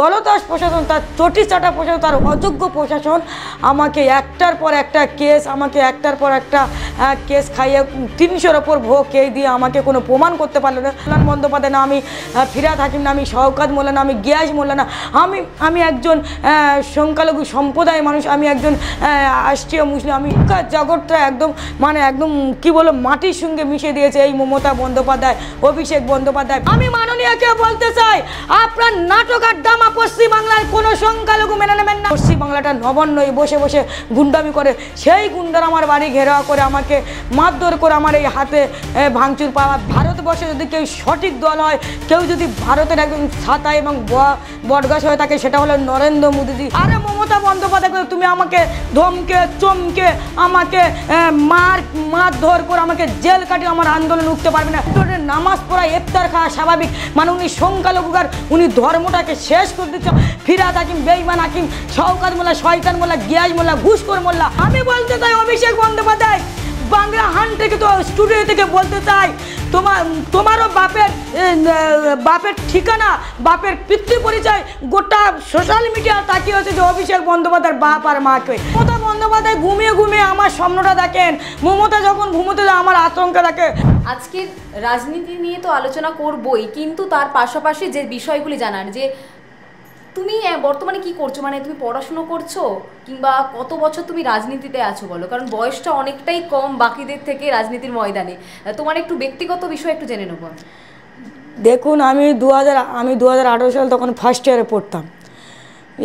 দলদাস প্রশাসন, তার চটি চাটা প্রশাসন, তার অযোগ্য প্রশাসন আমাকে একটার পর একটা কেস, আমাকে একটার পর একটা কেস খাইয়ে ৩০০-র ওপর ভোগ খেয়ে দিয়ে আমাকে কোনো প্রমাণ করতে পারলো না। কল্যাণ বন্দ্যোপাধ্যায় না, আমি ফিরহাদ হাকিম না, আমি শওকত মোল্লা না, আমি গিয়াস মোল্লা না, আমি একজন সংখ্যালঘু সম্প্রদায়ের মানুষ, আমি একজন রাষ্ট্রীয় মুসলিম। আমি জগৎটা একদম একদম কি বলো মাটির সঙ্গে মিশে দিয়েছে এই মমতা বন্দ্যোপাধ্যায়, অভিষেক বন্দ্যোপাধ্যায়। আমি মাননীয়কে বলতে চাই, আপনার নাটক আর ড্রামা পশ্চিমবাংলার কোনো সংখ্যালঘু মেনে নেবেন না। পশ্চিমবাংলাটা নবান্ন বসে বসে গুন্ডামি করে, সেই গুন্ডার আমার বাড়ি ঘেরাও করে আমাকে মারধর করে আমার এই হাতে ভাঙচুর পাওয়া। ভারতবর্ষে যদি কেউ সঠিক দল হয়, কেউ যদি ভারতের একজন ছাতা এবং বটগাছ হয়ে থাকে, সেটা হলো নরেন্দ্র মোদীজি। আরে মমতা বন্দ্যোপাধ্যায়, তুমি আমাকে ধমকে চমকে আমাকে মারধর করে আমাকে জেল কাটিয়ে আমার আন্দোলন উঠতে পারবে না। নামাজ পড়া ইফতার খাওয়া স্বাভাবিক, উনি সংখ্যালঘুকার, উনি ধর্মটাকে শেষ করে দিচ্ছে। ফিরহাদ হাকিম, বেঈমান হাকিম, শওকত মোল্লা, শয়তান মোল্লা, গিয়াস মোল্লা, ঘুষখোর মোল্লা। আমি বলতে চাই অভিষেক বন্দ্যোপাধ্যায়, বাংলা হান থেকে তো স্টুডিও থেকে বলতে চাই, তোমারও বাপের ঠিকানা, বাপের পিতৃ পরিচয় গোটা সোশ্যাল মিডিয়া তাকিয়ে হচ্ছে যে অভিষেক বন্দ্যোপাধ্যায়ের বাপ আর মাকে। মমতা বন্দ্যোপাধ্যায় ঘুমিয়ে ঘুমিয়ে আমার স্বপ্নটা দেখেন, মমতা যখন ঘুমোতে যায় আমার আতঙ্ক থাকে। আজকে রাজনীতি নিয়ে তো আলোচনা করবই, কিন্তু তার পাশাপাশি যে বিষয়গুলি জানার, যে তুমি বর্তমানে কি করছো, তুমি পড়াশুনো করছো, কিংবা কত বছর তুমি রাজনীতিতে আছো বলো, কারণ বয়সটা অনেকটাই কম বাকিদের থেকে রাজনীতির ময়দানে। তোমার একটু ব্যক্তিগত বিষয় একটু জেনে নেবো। দেখুন, আমি 2018 সাল তখন ফার্স্ট ইয়ারে পড়তাম।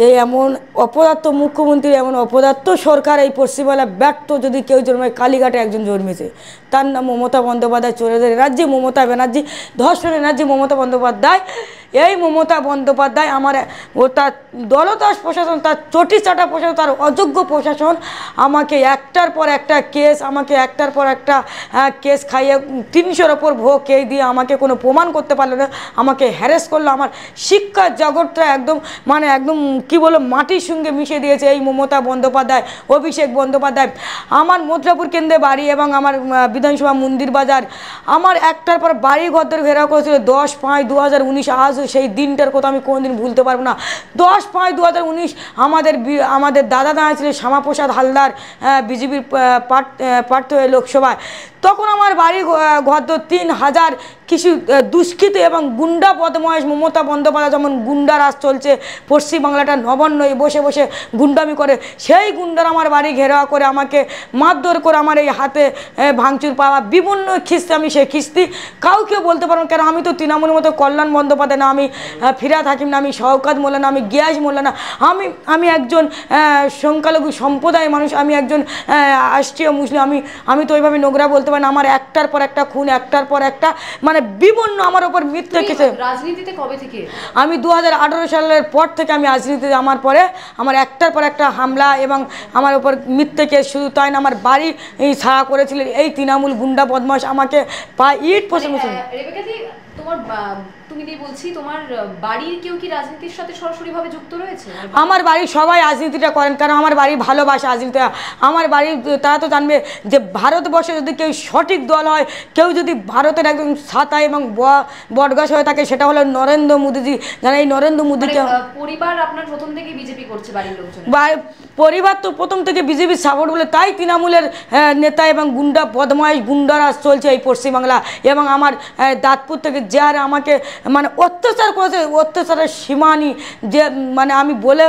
এই এমন অপদার্থ মুখ্যমন্ত্রী, এমন অপদার্থ সরকার এই পশ্চিমবাংলা ব্যর্থ যদি কেউ জন্মায়, কালীঘাটে একজন জন্মেছে, তার নাম মমতা বন্দ্যোপাধ্যায়। চোরেদের রাজ্যে মমতা ব্যানার্জি, ধর্ষণের রাজ্যে মমতা বন্দ্যোপাধ্যায়। এই মমতা বন্দ্যোপাধ্যায় তার দলদাস প্রশাসন, তার চটি চাটা প্রশাসন, তার অযোগ্য প্রশাসন আমাকে একটার পর একটা কেস, আমাকে একটার পর একটা কেস খাইয়ে ৩০০-র ওপর ভোগ খেয়ে দিয়ে আমাকে কোনো প্রমাণ করতে পারলো না, আমাকে হ্যারেস করলো। আমার শিক্ষা জগৎটা একদম একদম কি বলো মাটির সঙ্গে মিশে দিয়েছে এই মমতা বন্দ্যোপাধ্যায়, অভিষেক বন্দ্যোপাধ্যায়। আমার মথুরাপুর কেন্দ্রে বাড়ি এবং আমার বিধানসভা মন্দির বাজার, আমার একটার পর বাড়ি ঘরদের ঘেরাও করেছিল 10/5/2019। আজ সেই দিনটার কথা আমি কোনোদিন ভুলতে পারবো না। 10/5/2019 আমাদের দাদা দাঁড়িয়েছিল শ্যামাপ্রসাদ হালদার, বিজেপির প্রার্থী হয়ে লোকসভায়। তখন আমার বাড়ি ঘর 3000 কিছু দুষ্কৃতী এবং গুন্ডা বদমাইশ। মমতা বন্দ্যোপাধ্যায় যেমন গুন্ডা রাজ চলছে পশ্চিমবাংলাটা নবান্ন বসে বসে গুন্ডামি করে, সেই গুন্ডার আমার বাড়ি ঘেরাও করে আমাকে মারধর করে আমার এই হাতে ভাঙচুর পাওয়া। বিভিন্ন খিস্তি, আমি সেই খিস্তি কাউকে বলতে পারবো, কেন আমি তো তৃণমূলের মতো কল্যাণ বন্দ্যোপাধ্যায় না, আমি ফিরহাদ হাকিম না, আমি শওকত মোল্লা না, আমি গিয়াস মোল্লা না, আমি একজন সংখ্যালঘু সম্প্রদায়ের মানুষ, আমি একজন রাষ্ট্রীয় মুসলিম। আমি তো ওইভাবে নোংরা বলতে পারি না। আমার একটার পর একটা খুন, একটার পর একটা বিভিন্ন আমার ওপর মিথ্যে কেসে। রাজনীতিতে কবে থেকে? আমি 2018 সালের পর থেকে আমি রাজনীতিতে, আমার পরে আমার একটার পর একটা হামলা এবং আমার ওপর মিথ্যে কেস। শুধু তাই না, আমার বাড়ি ছাড়া করেছিলেন এই তৃণমূল গুন্ডা বদমাশ, আমাকে ইট পছন্দ। তুমি বলছি, তোমার বাড়ির কেউ কি রাজনীতির সাথে সরাসরি ভাবে যুক্ত রয়েছে? আমার বাড়ির সবাই রাজনীতিটা করেন, কারণ আমার বাড়ি ভালোবাসে রাজনীতি। আমার বাড়ি তারা তো জানবে যে ভারতবর্ষে যদি কেউ সঠিক দল হয়, কেউ যদি ভারতের একজন ছাতা এবং বটগাছ হয়ে থাকে, সেটা হলো নরেন্দ্র মোদীজি। জানা এই নরেন্দ্র মোদীকে পরিবার আপনার প্রথম থেকে বিজেপি করছে, বাড়ির লোকজন পরিবার তো প্রথম থেকে বিজেপির সাপোর্ট বলে, তাই তৃণমূলের নেতা এবং গুন্ডা বদমাইশ গুন্ডারাজ চলছে এই পশ্চিমবাংলা। এবং আমার দাঁতপুর থেকে যারা আমাকে অত্যাচার করেছে, অত্যাচারের সীমানি যে আমি বলে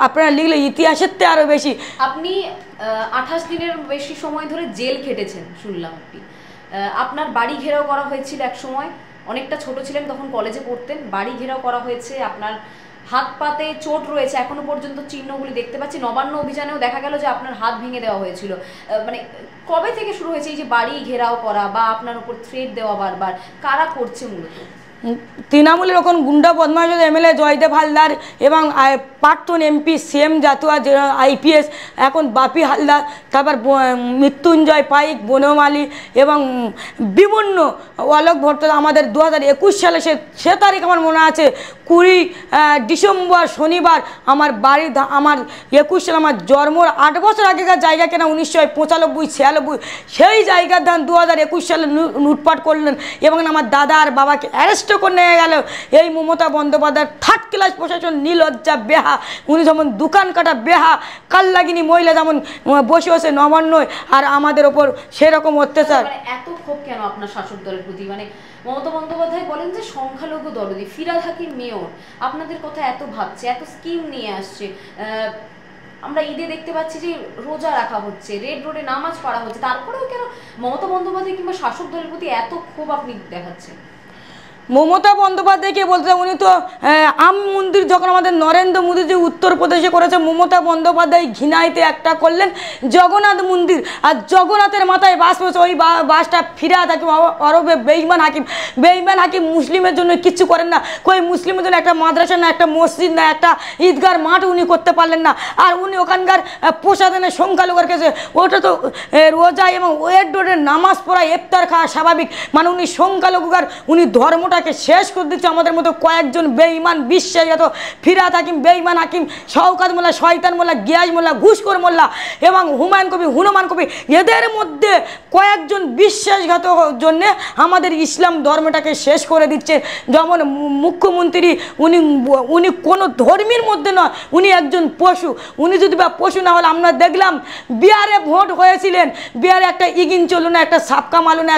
আপনারা লিখলে ইতিহাসের থেকে আরও বেশি। আপনি 28 দিনের বেশি সময় ধরে জেল খেটেছেন শুনলাম। আপনার বাড়ি ঘেরাও করা হয়েছিল এক সময়, অনেকটা ছোট ছিলেন তখন, কলেজে পড়তেন, বাড়ি ঘেরাও করা হয়েছে, আপনার হাত পাতে চোট রয়েছে, এখনো পর্যন্ত চিহ্নগুলি দেখতে পাচ্ছি। নবান্ন অভিযানেও দেখা গেল যে আপনার হাত ভেঙে দেওয়া হয়েছিল। কবে থেকে শুরু হয়েছে এই যে বাড়ি ঘেরাও করা বা আপনার উপর থ্রেট দেওয়া বারবার? কারা করছে মূলত? তৃণমূলের এখন গুন্ডা বদমাইশ এমএলএ জয়দেব হালদার এবং প্রাক্তন এমপি সিএম জাতুয়া IPS এখন বাপি হালদার, তারপর মৃত্যুঞ্জয় পাইক, বনমালী এবং বিভিন্ন অলোক ভট্ট। আমাদের 2021 সালে সে তারিখ আমার মনে আছে, 20 ডিসেম্বর শনিবার আমার বাড়ি, আমার 21 সালে আমার জন্মর 8 বছর আগেকার জায়গা কেনা 1995-96, সেই জায়গার দাম 2021 সালে লুটপাট করলেন এবং আমার দাদা আর বাবাকে অ্যারেস্ট অ্যারেস্ট করে নিয়ে গেল এই মমতা বন্দ্যোপাধ্যায়ের থার্ড ক্লাস প্রশাসন, নীলজ্জা বেহা, উনি যেমন দোকান কাটা বেহা কাল্লাগিনী মহিলা যেমন বসে বসে নবান্নয় আর আমাদের ওপর সেরকম অত্যাচার। এত ক্ষোভ কেন আপনার শাসক দলের প্রতি? মমতা বন্দ্যোপাধ্যায় বলেন যে সংখ্যালঘু দরদি, ফিরহাদ হাকিম মেয়র আপনাদের কথা এত ভাবছে, এত স্কিম নিয়ে আসছে, আমরা ঈদে দেখতে পাচ্ছি যে রোজা রাখা হচ্ছে, রেড রোডে নামাজ পড়া হচ্ছে, তারপরেও কেন মমতা বন্দ্যোপাধ্যায় কিংবা শাসক দলের প্রতি এত ক্ষোভ আপনি দেখাচ্ছেন? মমতা বন্দ্যোপাধ্যায়কে বলতে, উনি তো আম মন্দির যখন আমাদের নরেন্দ্র মোদী যে উত্তরপ্রদেশে করেছে, মমতা বন্দ্যোপাধ্যায় ঘিনাইতে একটা করলেন জগন্নাথ মন্দির, আর জগন্নাথের মাথায় বাস বসে ওই বাসটা ফিরহাদ হাকিম অরবে বেঈমান হাকিম মুসলিমের জন্য কিচ্ছু করেন না। কই মুসলিমের জন্য একটা মাদ্রাসা না, একটা মসজিদ না, একটা ঈদগার মাঠ উনি করতে পারলেন না। আর উনি ওখানকার প্রসাদনের সংখ্যালঘুর কাছে ওটা তো রোজা এবং ওয়েট রোডের নামাজ পড়া ইফতার খাওয়া স্বাভাবিক, মানে উনি সংখ্যালঘুকার উনি ধর্মটা শেষ করে দিচ্ছে। আমাদের মতো কয়েকজন বেঈমান বিশ্বাসঘাত, ফিরহাদ হাকিম বেঈমান হাকিম, শওকত মোল্লা, শয়তান মোল্লা, গিয়াজ মোল্লা, ঘুষখোর মোল্লা এবং হুমায়ুন কবি, হনুমান কবি, এদের মধ্যে কয়েকজন বিশ্বাসঘাত জন্য আমাদের ইসলাম ধর্মটাকে শেষ করে দিচ্ছে। যেমন মুখ্যমন্ত্রী উনি কোনো ধর্মের মধ্যে নয়, উনি একজন পশু। উনি যদি বা পশু না হলে, আমরা দেখলাম বিহারে ভোট হয়েছিলেন, বিহারে একটা ইগিন চললো না, একটা সাপকা মারলো না,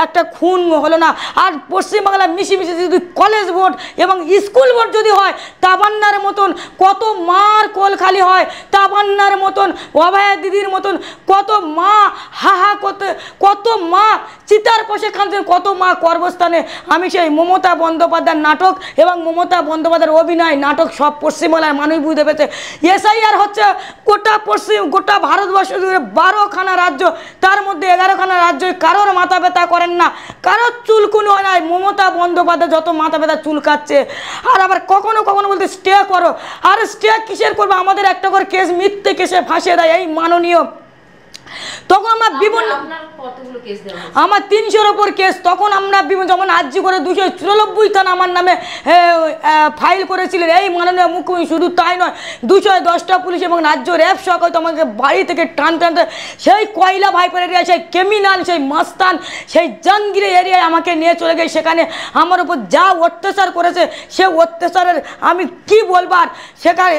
একটা খুন হলো না। আর পশ্চিমবাংলা মিশিয়ে যদি কলেজ ভোট এবং স্কুল ভোট যদি হয়, তাবান্নার মতন কত মার কোল খালি হয়, তাবান্নার মতন, অভয়া দিদির মতন কত মা হাহা করতে, কত মা চিতার পাশে কাঁদছেন, কত মা কর্মস্থানে। আমি সেই মমতা বন্দ্যোপাধ্যায়ের নাটক এবং মমতা বন্দ্যোপাধ্যায়ের অভিনয় নাটক সব পশ্চিমবাংলার মানুষ বুঝতে পেরেছে। এসআইআর হচ্ছে গোটা ভারতবর্ষ জুড়ে 12খানা রাজ্য, তার মধ্যে 11খানা রাজ্যই কারোর মাথা ব্যথা করেন না, কারোর চুলকুনি হয় না। মমতা বন্দ্যোপাধ্যায় যত মাথা ব্যথা চুলকাচ্ছে, আর আবার কখনো কখনো বলতে স্টে করো, আর স্টে কিসের করবো? আমাদের একটা করে কেস মিথ্যে কেসে ফাঁসিয়ে দেয় এই মাননীয়। তখন আমরা বিভিন্ন, আমার 300-র ওপর কেস, তখন আমরা বিভিন্ন, যেমন আর্জি করে 294 আমার নামে ফাইল করেছিলেন এই মাননীয় মুখ্যমন্ত্রী। শুধু তাই নয়, 210টা পুলিশ এবং রাজ্য র্যাব সহ আমাকে বাড়ি থেকে টানতে সেই কয়লা ভাইপার এরিয়ায়, সেই ক্রিমিনাল, সেই মাস্তান, সেই জাঙ্গিরে এরিয়ায় আমাকে নিয়ে চলে গেছে। সেখানে আমার উপর যা অত্যাচার করেছে, সে অত্যাচারের আমি কি বলবার, সেখানে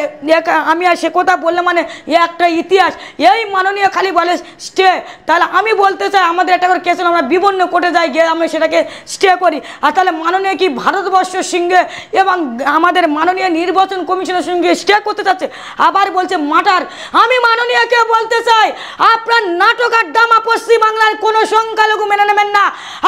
আমি আর সে কথা বললে মানে একটা ইতিহাস। এই মাননীয় খালি বলে স্টে, তাহলে আমি বলতে চাই আমাদের একটা করে কেস আমরা বিভিন্ন কোর্টে যাই, গিয়ে আমি সেটাকে স্টে করি। আর তাহলে মাননীয় কি ভারতবর্ষের সঙ্গে এবং আমাদের মাননীয় নির্বাচন কমিশনের সঙ্গে স্টে করতে চাচ্ছে? আবার বলছে মাটার। আমি মাননীয়কে বলতে চাই, আপনার নাটক আর ড্রামা পশ্চিমবাংলার কোনো সংখ্যালঘু মেনে নেবেন না।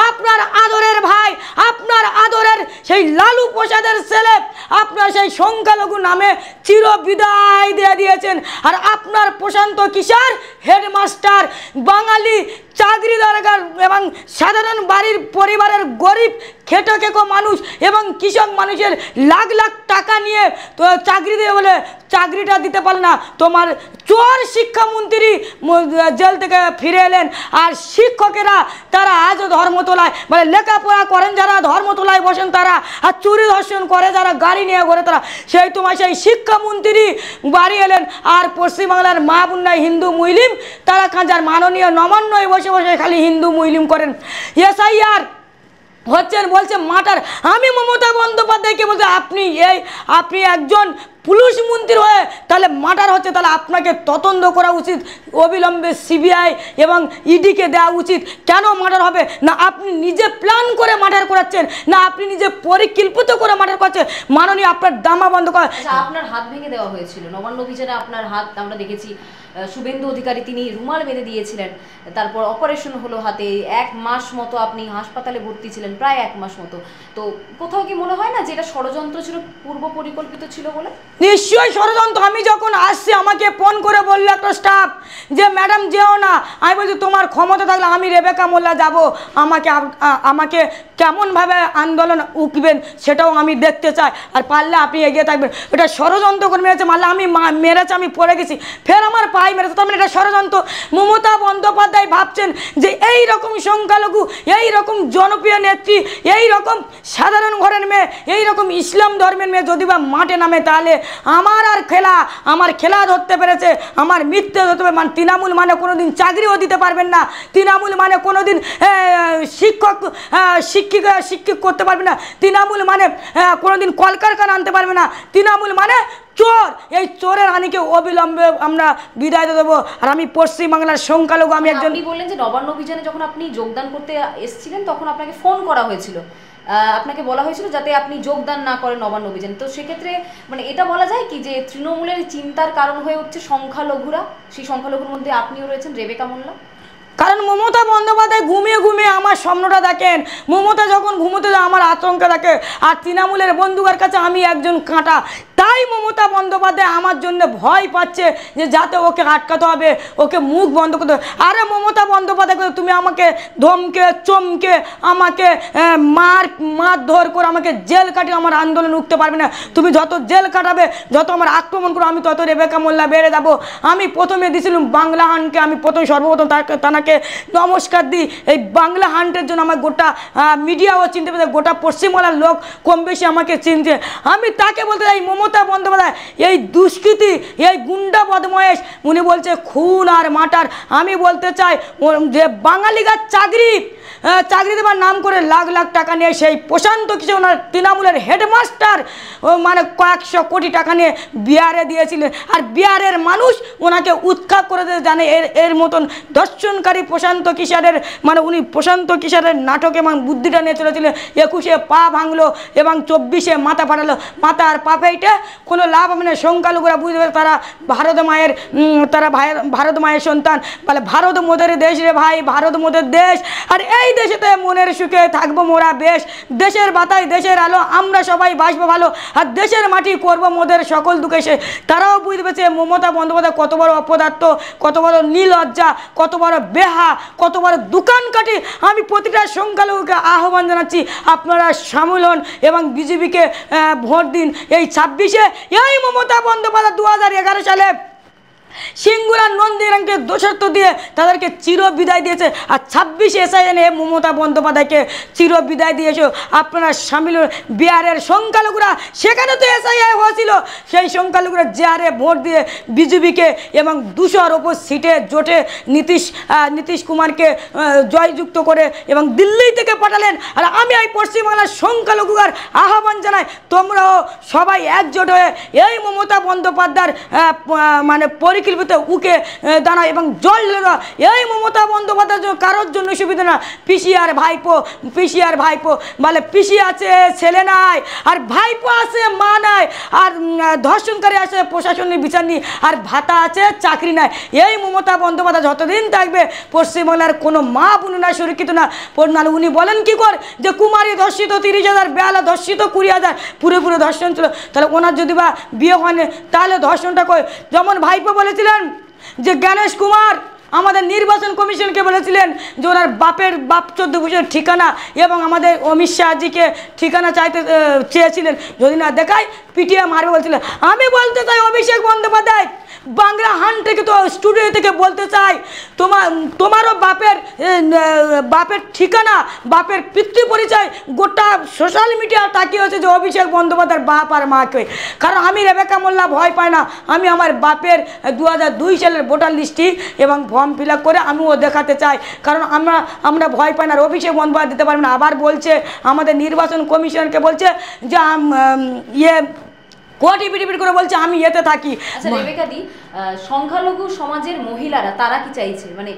আপনার আদরের ভাই, আপনার আদরের সেই লালু প্রসাদের ছেলে আপনার সেই সংখ্যালঘু নামে চির বিদায় দিয়ে দিয়েছেন। আর আপনার প্রশান্ত কিশোর হেডমাস্টার, বাঙালি চাকরিদার এবং সাধারণ বাড়ির পরিবারের গরিব খেটে খেকো মানুষ এবং কৃষক মানুষের লাখ লাখ টাকা নিয়ে তো চাকরি দিয়ে বলে চাকরিটা দিতে পারল না। তোমার চোর শিক্ষামন্ত্রী জেল থেকে ফিরে এলেন, আর শিক্ষকেরা তারা আজও ধর্মতলায়, মানে লেখাপড়া করেন যারা ধর্মতলায় বসেন তারা, আর চুরি ধর্ষণ করে যারা গাড়ি নিয়ে ঘোরে তারা। সেই তোমার সেই শিক্ষামন্ত্রী বাড়ি এলেন, আর পশ্চিমবাংলার মা বুন্নায় হিন্দু মুসলিম তারা কাঁচার মাননীয় নবান্নয় বসে বসে খালি হিন্দু মুসলিম করেন। এসআইআর হচ্ছেন বলছে মাটার। আমি মমতা বন্দ্যোপাধ্যায়কে বলতে, আপনি একজন পুলিশ মন্ত্রী হয়ে তাহলে মার্ডার হচ্ছে, তাহলে আপনাকে তদন্ত করা উচিত, অবিলম্বে সিবিআই এবং ইডিকে দেওয়া উচিত। কেন মার্ডার হবে না? আপনি নিজে প্ল্যান করে মার্ডার করাচ্ছেন, না আপনি নিজে পরিকল্পিত করে মার্ডার করছেন? মাননীয় আপনার দামা বন্ধ করা। আপনার হাত ভেঙে দেওয়া হয়েছিল নবান্ন অভিযানে, আপনার হাত আমরা দেখেছি। শুভেন্দু অধিকারী তিনি রুমাল বেঁধে দিয়েছিলেন, তারপর অপারেশন হলো হাতে। 1 মাস মতো আপনি হাসপাতালে ভর্তি ছিলেন, প্রায় 1 মাস মতো। তো কোথাও কি মনে হয় না যে এটা ষড়যন্ত্র ছিল, পূর্ব পরিকল্পিত ছিল বলে? নিশ্চয়ই ষড়যন্ত্র। আমি যখন আসছি আমাকে ফোন করে বললো একটা স্টাফ যে ম্যাডাম যেও না। আমি বলছি তোমার ক্ষমতা থাকলে আমি রেবেকা মোল্লা যাব, আমাকে কেমনভাবে আন্দোলন উঠবেন সেটাও আমি দেখতে চাই, আর পারলে আপনি এগিয়ে থাকবেন। এটা ষড়যন্ত্র করে মেরেছে, মারলে আমি মেরেছে, আমি পড়ে গেছি, ফের আমার পায়ে মেরেছে, তার মানে এটা ষড়যন্ত্র। মমতা বন্দ্যোপাধ্যায় ভাবছেন যে এই রকম সংখ্যালঘু, এই রকম জনপ্রিয় নেত্রী, এই রকম সাধারণ ঘরের মেয়ে, এই রকম ইসলাম ধর্মের মেয়ে যদি বা মাঠে নামে তাহলে আমার খেলা ধরতে পেরেছে, আমার মিথ্যে ধরতে পারে। মানে তৃণমূল মানে কোনোদিন চাকরিও দিতে পারবেন না, তৃণমূল মানে কোনোদিন শিক্ষিত করতে পারবে না। তৃণমূল মানে কোনোদিন কলকারখানা আনতে পারবে না। তৃণমূল মানে চোর। এই চোরের হানিকে অবিলম্বে আমরা বিদায় দেবো। আর আমি পশ্চিমবাংলার সংখ্যালঘু, আমি একজন। আপনি বললেন যে নবান্ন অভিযানে যখন আপনি যোগদান করতে এসেছিলেন তখন আপনাকে ফোন করা হয়েছিল, আপনাকে বলা হয়েছিল যাতে আপনি যোগদান না করেন নবান্ন অভিযানে। তো সেক্ষেত্রে মানে এটা বলা যায় কি যে তৃণমূলের চিন্তার কারণ হয়ে উঠছে সংখ্যালঘুরা, সেই সংখ্যালঘুর মধ্যে আপনিও রয়েছেন, রেবেকা মোল্লা। কারণ মমতা বন্দ্যোপাধ্যায় ঘুমিয়ে ঘুমিয়ে আমার স্বপ্নটা দেখেন। মমতা যখন ঘুমোতে যায় আমার আতঙ্ক থাকে, আর তৃণমূলের বন্দুকের কাছে আমি একজন কাঁটা। তাই মমতা বন্দ্যোপাধ্যায় আমার জন্য ভয় পাচ্ছে যে যাতে ওকে আটকাতে হবে, ওকে মুখ বন্ধ করতে হবে। আরে মমতা বন্দ্যোপাধ্যায়, তুমি আমাকে ধমকে চমকে আমাকে মারধর করে আমাকে জেল কাটিয়ে আমার আন্দোলন উঠতে পারবে না। তুমি যত জেল কাটাবে, যত আমার আক্রমণ করো, আমি তত রেবেকা মোল্লা বেড়ে যাবো। আমি প্রথমে দিয়েছিলাম বাংলা হান্টকে, আমি সর্বপ্রথম তাকে নমস্কার দিই। এই বাংলা হান্টের জন্য আমার গোটা মিডিয়াও চিনতে পেরেছে, গোটা পশ্চিমবাংলার লোক কম বেশি আমাকে চিনছে। আমি তাকে বলতে চাই, মমতা বন্দ্যোপাধ্যায় এই দুষ্কৃতী, এই গুন্ডা বদমায়েশ, উনি বলছে খুন আর মার্টার। আমি বলতে চাই যে বাঙালিগার চাকরি দেবার নাম করে লাখ লাখ টাকা নিয়ে সেই প্রশান্ত কিশোর ওনার তৃণমূলের হেডমাস্টার মানে কয়েকশো কোটি টাকা নিয়ে বিহারে দিয়েছিলেন। আর বিহারের মানুষ ওনাকে উৎখাত করে দিতে জানে। এর মতন দর্শনকারী প্রশান্ত কিশোরের মানে উনি প্রশান্ত কিশোরের নাটক এবং বুদ্ধিটা নিয়ে চলেছিলেন। 21-এ পা ভাঙলো এবং 24-এ মাথা ফাটালো। মাথা আর পা ফেটে কোনো লাভ হবে না। সংখ্যালঘুরা বুঝতে পারে তারা ভারত মায়ের সন্তান। বলে ভারত মোদের দেশ রে ভাই, ভারত মোদের দেশ। আর এই দেশেতে মনের সুখে থাকবো মোরা বেশ। দেশের বাতায় দেশের আলো, আমরা সবাই বাসবো ভালো। আর দেশের মাটি করবো মোদের সকল দুঃখে সে। তারাও বুঝতে পেরেছে মমতা বন্দ্যোপাধ্যায় কত বড় অপদার্থ, কত বড় নীলজ্জা, কত বড় বেহা, কত বড় দোকান কাটি। আমি প্রতিটা সংখ্যালঘুকে আহ্বান জানাচ্ছি, আপনারা সামিল হন এবং বিজেপিকে ভোট দিন। এই 26-এ এই মমতা বন্দ্যোপাধ্যায় 2011 সালে সিঙ্গুরার নন্দীগ্রামকে দোষত্ব দিয়ে তাদেরকে চির বিদায় দিয়েছে। আর 26-এ এসআইএনে মমতা বন্দ্যোপাধ্যায়কে চির বিদায় দিয়েছে। আপনারা সামিল বিহারের সংখ্যালঘুরা, সেখানে তো এসআইআই হয়েছিল, সেই সংখ্যালঘুরা জেআরে ভোট দিয়ে বিজেপিকে এবং 200-র ওপর সিটে জোটে নীতিশ কুমারকে জয়যুক্ত করে এবং দিল্লি থেকে পাঠালেন। আর আমি এই পশ্চিমবাংলার সংখ্যালঘুর আহ্বান জানাই, তোমরাও সবাই একজোট হয়ে এই মমতা বন্দ্যোপাধ্যায়ের মানে পরিকল্পিত উকে দাঁড়া এবং জল লেগা। এই মমতা বন্দ্যোপাধ্যায়ের জন্য কারোর জন্য সুবিধা না। পিসিআর ভাইপো বলে পিসি আছে ছেলে নাই, আর ভাইপো আছে মা নাই, আর ধর্ষণকারী আছে প্রশাসনিক বিচার নেই, আর ভাতা আছে চাকরি নাই। এই মমতা বন্দ্যোপাধ্যায় যতদিন থাকবে পশ্চিমবাংলার কোনো মা বোনেরা সুরক্ষিত না। নাহলে উনি বলেন কি করে যে কুমারী ধর্ষিত 30,000, বেলা ধর্ষিত 20,000, পুরোপুরি ধর্ষণ ছিল। তাহলে ওনার যদি বা বিয়ে হয়নি তাহলে ধর্ষণটা করে। যেমন ভাইপো বলেছিলেন যে গণেশ কুমার আমাদের নির্বাচন কমিশনকে বলেছিলেন যে ওনার বাপ 14 বছরের ঠিকানা এবং আমাদের অমিত শাহজিকে ঠিকানা চাইতে চেয়েছিলেন, যদি না দেখায় পিটিয়ে মারবে বলছিলেন। আমি বলতে চাই অভিষেক বন্দ্যোপাধ্যায় বাংলা হান থেকে তো স্টুডিও থেকে বলতে চাই, তোমারও বাপের ঠিকানা, বাপের পিতৃ পরিচয় গোটা সোশ্যাল মিডিয়া তাকিয়ে হচ্ছে যে অভিষেক বন্দ্যোপাধ্যায়ের বাপ আর মাকে। কারণ আমি রেবেকা মোল্লা ভয় পাই না। আমি আমার বাপের 2002 সালের ভোটার লিস্টটি এবং ফর্ম ফিল আপ করে আমিও দেখাতে চাই। কারণ আমরা ভয় পাই না। আর অভিষেক বন্দ্যোপাধ্যায় দিতে পারবে না। আবার বলছে আমাদের নির্বাচন কমিশনকে বলছে যে কোটি পিটিপিট করে বলছে আমি এতে থাকি। আচ্ছা রেবেকা দি, সংখ্যালঘু সমাজের মহিলারা তারা কি চাইছে? মানে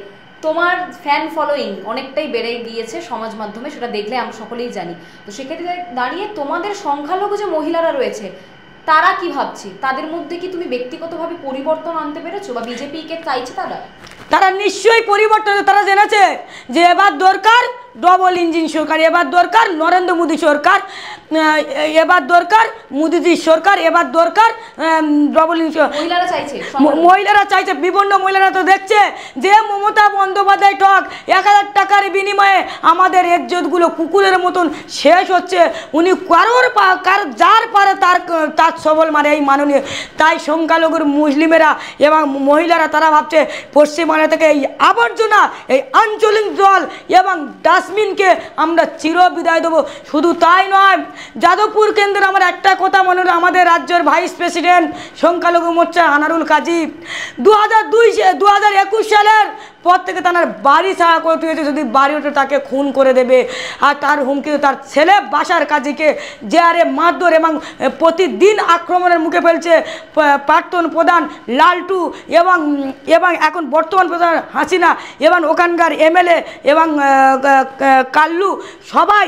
তোমার ফ্যান ফলোয়িং অনেকটাই বেড়ে গিয়েছে সমাজ মাধ্যমে, সেটা দেখলে আমরা সকলেই জানি। তো সেক্ষেত্রে দাঁড়িয়ে তোমাদের সংখ্যালঘু যে মহিলারা রয়েছে তারা কি ভাবছে? তাদের মধ্যে কি তুমি ব্যক্তিগতভাবে পরিবর্তন আনতে পেরেছো বা বিজেপিকে চাইছে তারা নিশ্চয়ই পরিবর্তন। তারা জেনেছে যে এবার দরকার ডবল ইঞ্জিন সরকার, এবার দরকার নরেন্দ্র মোদী সরকার, এবার দরকার মোদীজির সরকার, এবার দরকার ডবল ইঞ্জিন। মহিলারা চাইছে, বিভিন্ন মহিলারা তো দেখছে যে মমতা বন্দ্যোপাধ্যায় ঠক 1000 টাকার বিনিময়ে আমাদের ইজ্জতগুলো কুকুরের মতন শেষ হচ্ছে। উনি যার পারে তার সবল মানে এই মাননীয়। তাই সংখ্যালঘুর মুসলিমেরা এবং মহিলারা তারা ভাবছে পশ্চিমবাংলা থেকে এই আবর্জনা, এই আঞ্চলিক জল এবং ডাস্টবিনকে আমরা চির বিদায় দেবো। শুধু তাই নয়, যাদবপুর কেন্দ্রে আমার একটা কথা মনে হলো, আমাদের রাজ্যের ভাইস প্রেসিডেন্ট সংখ্যালঘু মোর্চা আনারুল কাজী 2021 সালের পর থেকে তার বাড়ি ছাড়া করে তুলেছে, যদি বাড়ি ওঠে তাকে খুন করে দেবে। আর তার হুমকি তার ছেলে বাসার কাজীকে যে আরে মারধর এবং প্রতিদিন আক্রমণের মুখে ফেলছে প্রাক্তন প্রধান লালটু এবং এবং এখন বর্তমান প্রধান হাসিনা এবং ওখানকার এমএলএ এবং কাল্লু সবাই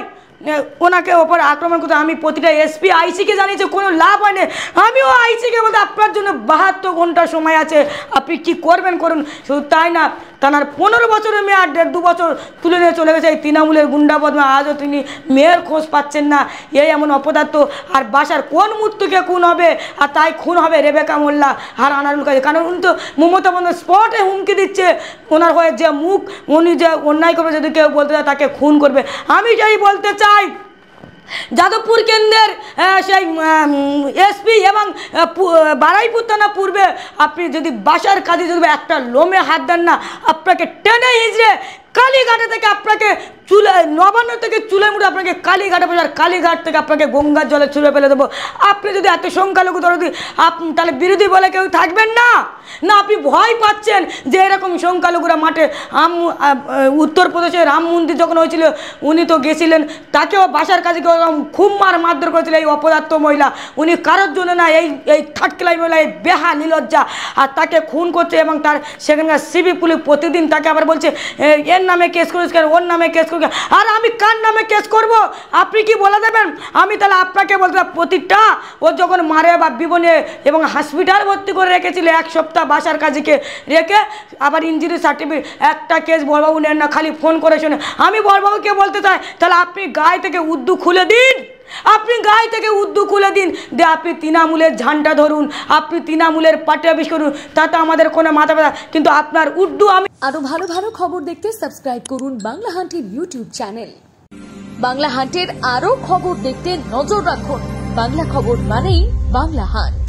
ওনাকে ওপর আক্রমণ করতে। আমি প্রতিটা এসপি আইসিকে জানিয়েছি, কোনো লাভ হয়নি। আমিও আইসিকে বলতে আপনার জন্য 72 ঘন্টা সময় আছে, আপনি কি করবেন করুন। শুধু তাই না, তার 15 বছরের মেয়ে আর 1.5-2 বছর তুলে নিয়ে চলে গেছে এই তৃণমূলের গুন্ডা বদমা। আজও তিনি মেয়ের খোঁজ পাচ্ছেন না। এই এমন অপদার্থ। আর বাসার কোন মূর্তিকে খুন হবে, আর তাই খুন হবে রেবেকা মোল্লা আর আনারুল কাজী। কারণ উনি তো মমতা বন্দ্যোপাধ্যায় স্পটে হুমকি দিচ্ছে, ওনার হয়ে যে মুখ উনি যে অন্যায় করবে যদি কেউ বলতে চায় তাকে খুন করবে। আমি যাই বলতে চাই, যাদবপুর কেন্দ্রের সেই এসপি এবং বারাইপুর থানা পূর্বে আপনি যদি বাসার কাজে যদি একটা লোমে হাত দেন না, আপনাকে টেনে হিজড়ে কালীঘাটে থেকে আপনাকে চুলে নবান্ন থেকে চুলে মুড়ে আপনাকে কালীঘাটে পৌঁছে, আর কালীঘাট থেকে আপনাকে গঙ্গার জলে ছুঁড়ে ফেলে দেবো। আপনি যদি এত সংখ্যালঘু দরদি আপনি তাহলে বিরোধী বলে কেউ থাকবেন না। না আপনি ভয় পাচ্ছেন যে এরকম সংখ্যালঘুরা মাঠে উত্তরপ্রদেশে রাম মন্দির যখন হয়েছিল উনি তো গেছিলেন, তাকেও বাসার কাজে খুব মারধর করেছিল এই অপদার্থ মহিলা। উনি কারোর জন্য না, এই থার্ড ক্লাস মহিলা, এই বেহা নিলজ্জা, আর তাকে খুন করছে। এবং তার সেখানকার সিবি পুলিশ প্রতিদিন তাকে আবার বলছে এর নামে কেস করিস কেন, ওর নামে কেস করিস। আর আমি কার নামে কেস করব আপনি কি বলে দেবেন? আমি তাহলে আপনাকে বলতে প্রতিটা ও যখন মারে বা বিবনে এবং হসপিটাল ভর্তি করে রেখেছিল 1 সপ্তাহ বাসার কাজীকে রেখে, আবার ইঞ্জুরি সার্টিফিকেট একটা কেস বড়বাবু নেন না, খালি ফোন করে শোনে। আমি বড়বাবুকে বলতে চাই তাহলে আপনি গায়ে থেকে উর্দু খুলে দিন, আপনি গায়ে থেকে উর্দু খুলে দিন, যে আপনি তৃণমূলের ঝান্ডা ধরুন, আপনি তৃণমূলের পার্টি অফিস করুন, তাতে আমাদের কোনো মাথা ব্যথা। কিন্তু আপনার উর্দু আমি আরো ভালো ভালো খবর দেখতে সাবস্ক্রাইব করুন বাংলা হান্টের ইউটিউব চ্যানেল। বাংলা হান্টের আরো খবর দেখতে নজর রাখুন। বাংলা খবর মানেই বাংলা হান্ট।